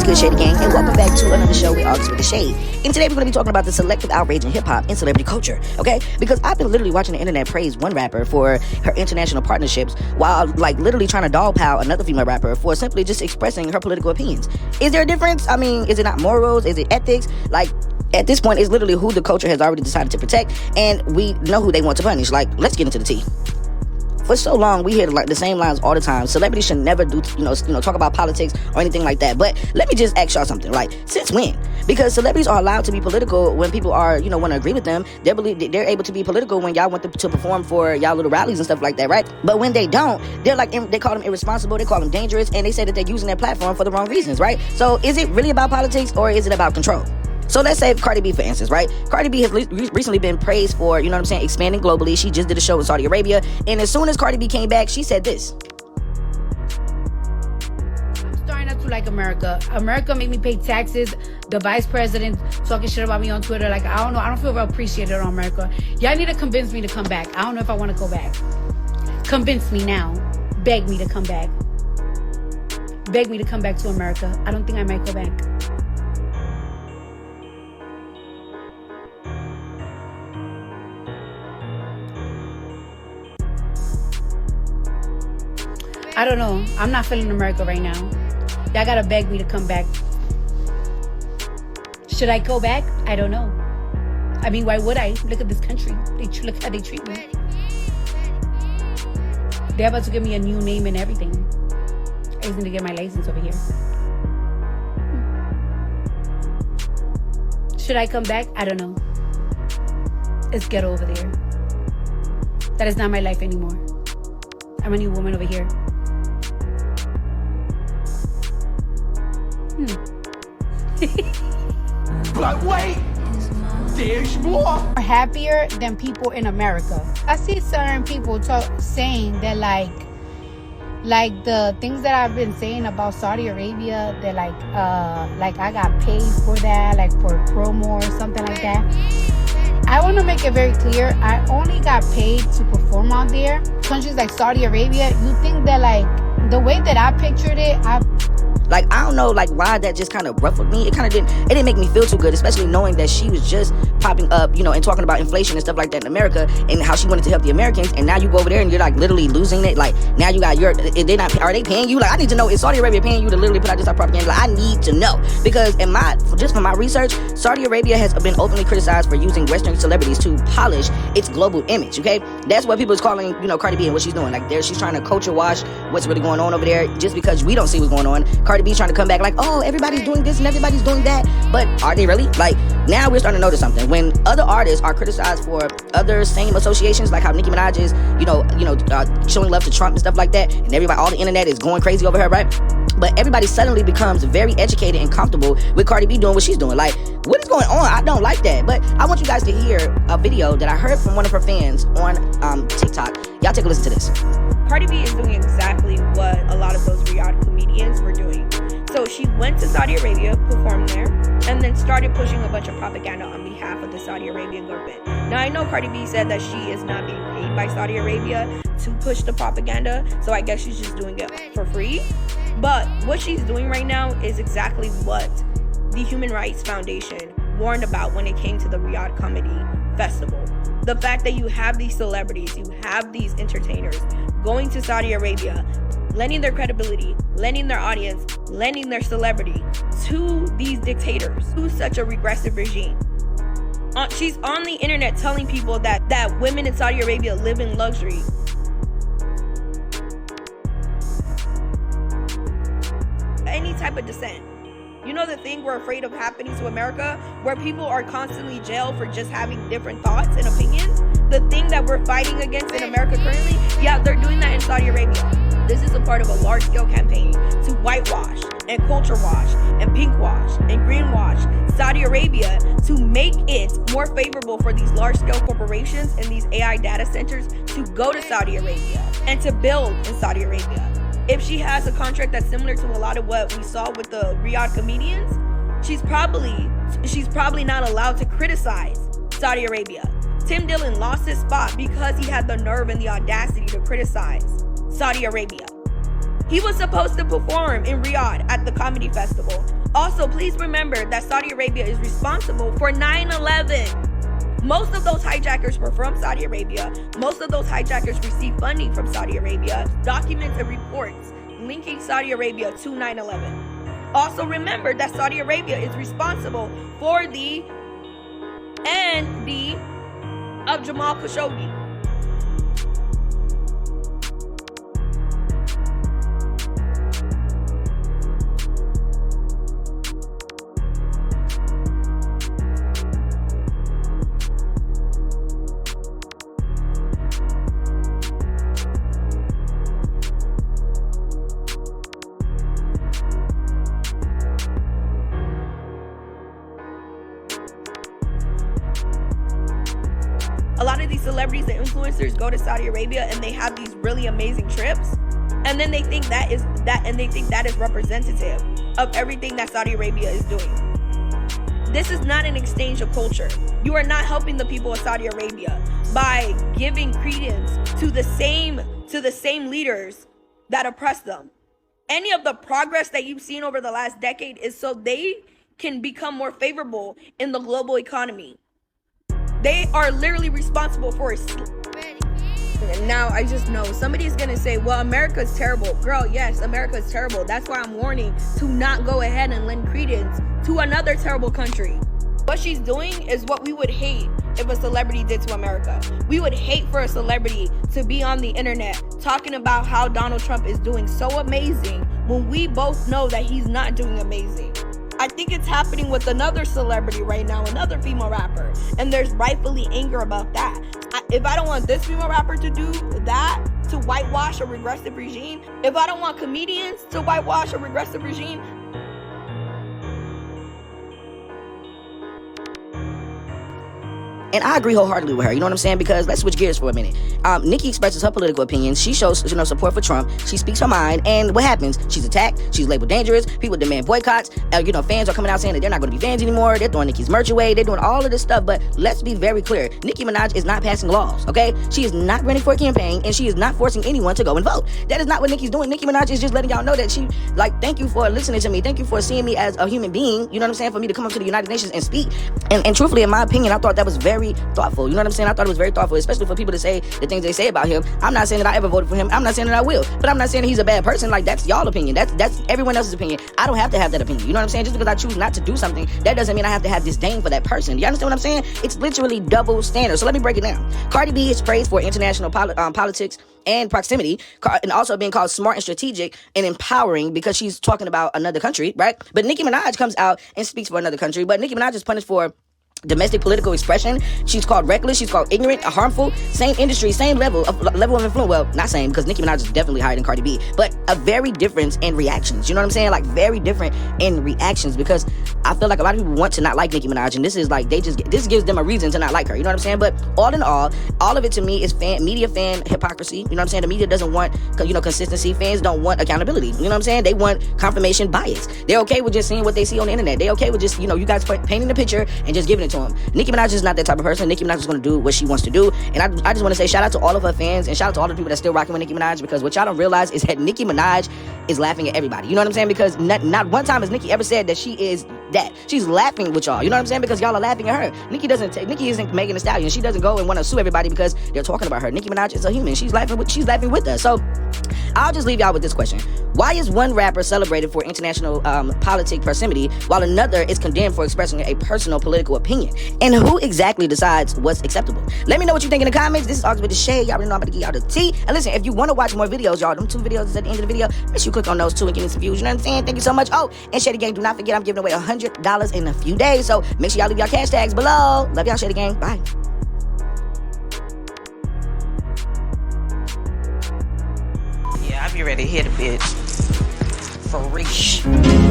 good, Shady Gang, and welcome back to another show with August with the Shade. And today we're going to be talking about the selective outrage in hip-hop and celebrity culture, okay? Because I've been literally watching the internet praise one rapper for her international partnerships while, literally trying to dogpile another female rapper for simply just expressing her political opinions. Is there a difference? I mean, is it not morals? Is it ethics? At this point, it's literally who the culture has already decided to protect, and we know who they want to punish. Let's get into the tea. For so long, we hear the same lines all the time. Celebrities should never do, talk about politics or anything like that. But let me just ask y'all something. Since when? Because celebrities are allowed to be political when people are, want to agree with them. They're able to be political when y'all want them to perform for y'all little rallies and stuff like that, right? But when they don't, they call them irresponsible, they call them dangerous, and they say that they're using their platform for the wrong reasons, right? So is it really about politics or is it about control? So let's say Cardi B, for instance, right? Cardi B has recently been praised for, expanding globally. She just did a show in Saudi Arabia. And as soon as Cardi B came back, she said this. I'm starting not to like America. America made me pay taxes. The vice president talking shit about me on Twitter. I don't know. I don't feel real appreciated on America. Y'all need to convince me to come back. I don't know if I want to go back. Convince me now. Beg me to come back. Beg me to come back to America. I don't think I might go back. I don't know. I'm not feeling America right now. Y'all gotta beg me to come back. Should I go back? I don't know. I mean, why would I? Look at this country. Look how they treat me. They're about to give me a new name and everything. I just need to get my license over here. Should I come back? I don't know. It's ghetto over there. That is not my life anymore. I'm a new woman over here. But wait, there's more. Happier than people in America. I see certain people saying that like the things that I've been saying about Saudi Arabia, that I got paid for that, for a promo or something like that. I want to make it very clear, I only got paid to perform out there. Countries like Saudi Arabia, you think that the way that I pictured it, I don't know, why that just kind of ruffled me. It didn't make me feel too good, especially knowing that she was just popping up, and talking about inflation and stuff like that in America and how she wanted to help the Americans. And now you go over there and you're literally losing it. Now you got are they paying you? I need to know, is Saudi Arabia paying you to literally put out this type of propaganda? I need to know, because just from my research, Saudi Arabia has been openly criticized for using Western celebrities to polish its global image. Okay, that's what people is calling, Cardi B and what she's doing. She's trying to culture wash what's really going on over there, just because we don't see what's going on. Cardi B trying to come back everybody's doing this and everybody's doing that, but are they really? Now we're starting to notice something. When other artists are criticized for other same associations, like how Nicki Minaj is, showing love to Trump and stuff like that, and all the internet is going crazy over her, right? But everybody suddenly becomes very educated and comfortable with Cardi B doing what she's doing. What is going on? I don't like that. But I want you guys to hear a video that I heard from one of her fans on TikTok. Y'all take a listen to this. Cardi B is doing exactly what a lot of those Riyadh comedians were doing. So she went to Saudi Arabia, performed there, and then started pushing a bunch of propaganda on behalf of the Saudi Arabian government. Now, I know Cardi B said that she is not being paid by Saudi Arabia to push the propaganda, so I guess she's just doing it for free. But what she's doing right now is exactly what the Human Rights Foundation warned about when it came to the Riyadh Comedy Festival. The fact that you have these celebrities, you have these entertainers going to Saudi Arabia, lending their credibility, lending their audience, lending their celebrity to these dictators, to such a regressive regime. She's on the internet telling people that women in Saudi Arabia live in luxury. Any type of dissent. The thing we're afraid of happening to America, where people are constantly jailed for just having different thoughts and opinions? The thing that we're fighting against in America currently, yeah, they're doing that in Saudi Arabia. This is a part of a large-scale campaign to whitewash and culture wash and pink wash and green wash Saudi Arabia to make it more favorable for these large-scale corporations and these AI data centers to go to Saudi Arabia and to build in Saudi Arabia. If she has a contract that's similar to a lot of what we saw with the Riyadh comedians, she's probably not allowed to criticize Saudi Arabia. Tim Dillon lost his spot because he had the nerve and the audacity to criticize Saudi Arabia. He was supposed to perform in Riyadh at the comedy festival. Also, please remember that Saudi Arabia is responsible for 9/11. Most of those hijackers were from Saudi Arabia. Most of those hijackers received funding from Saudi Arabia. Documents and reports linking Saudi Arabia to 9/11. Also remember that Saudi Arabia is responsible for the end of Jamal Khashoggi. A lot of these celebrities and influencers go to Saudi Arabia and they have these really amazing trips, and then they think that is representative of everything that Saudi Arabia is doing. This is not an exchange of culture. You are not helping the people of Saudi Arabia by giving credence to the same leaders that oppress them. Any of the progress that you've seen over the last decade is so they can become more favorable in the global economy. They are literally responsible for it. And now I just know somebody's gonna say, well, America's terrible. Girl, yes, America's terrible. That's why I'm warning to not go ahead and lend credence to another terrible country. What she's doing is what we would hate if a celebrity did to America. We would hate for a celebrity to be on the internet talking about how Donald Trump is doing so amazing when we both know that he's not doing amazing. I think it's happening with another celebrity right now, another female rapper, and there's rightfully anger about that. If I don't want this female rapper to do that, to whitewash a regressive regime, if I don't want comedians to whitewash a regressive regime, And I agree wholeheartedly with her, you know what I'm saying? Because let's switch gears for a minute. Nicki expresses her political opinions. She shows, support for Trump. She speaks her mind. And what happens? She's attacked. She's labeled dangerous. People demand boycotts. Fans are coming out saying that they're not going to be fans anymore. They're throwing Nicki's merch away. They're doing all of this stuff. But let's be very clear. Nicki Minaj is not passing laws, okay? She is not running for a campaign, and she is not forcing anyone to go and vote. That is not what Nicki's doing. Nicki Minaj is just letting y'all know that she, thank you for listening to me. Thank you for seeing me as a human being. You know what I'm saying? For me to come up to the United Nations and speak. And truthfully, in my opinion, I thought that was very thoughtful. You know what I'm saying? I thought it was very thoughtful, especially for people to say the things they say about him. I'm not saying that I ever voted for him. I'm not saying that I will. But I'm not saying that he's a bad person. That's y'all opinion. That's everyone else's opinion. I don't have to have that opinion. You know what I'm saying? Just because I choose not to do something, that doesn't mean I have to have disdain for that person. You understand what I'm saying? It's literally double standard. So let me break it down. Cardi B is praised for international politics and proximity, and also being called smart and strategic and empowering because she's talking about another country, right? But Nicki Minaj comes out and speaks for another country. But Nicki Minaj is punished for domestic political expression. She's called reckless. She's called ignorant, harmful. Same industry, same level of influence. Well, not same, because Nicki Minaj is definitely higher than Cardi B, but a very difference in reactions. You know what I'm saying? Very different in reactions, because I feel like a lot of people want to not like Nicki Minaj, and this is this gives them a reason to not like her. You know what I'm saying? But all in all of it to me is media fan hypocrisy. You know what I'm saying? The media doesn't want consistency. Fans don't want accountability. You know what I'm saying? They want confirmation bias. They're okay with just seeing what they see on the internet. They're okay with just you guys painting the picture and just giving it to them. Nicki Minaj is not that type of person. Nicki Minaj is going to do what she wants to do. And I just want to say shout out to all of her fans and shout out to all the people that's still rocking with Nicki Minaj, because what y'all don't realize is that Nicki Minaj is laughing at everybody. You know what I'm saying? Because not one time has Nicki ever said that she is that. She's laughing with y'all. You know what I'm saying? Because y'all are laughing at her. Nicki isn't Megan Thee Stallion. She doesn't go and want to sue everybody because they're talking about her. Nicki Minaj is a human. She's laughing with us. So I'll just leave y'all with this question. Why is one rapper celebrated for international politic proximity while another is condemned for expressing a personal political opinion? And who exactly decides what's acceptable? Let me know what you think in the comments. This is August with the Shade. Y'all already know I'm about to give y'all the tea. And listen, if you want to watch more videos, y'all, them 2 videos is at the end of the video. Make sure you click on those 2 and give me some views. You know what I'm saying? Thank you so much. Oh, and Shady Gang, do not forget I'm giving away $100 in a few days. So make sure y'all leave y'all cash tags below. Love y'all, Shady Gang. Bye. Yeah, I'll be ready to hit a bitch. For real.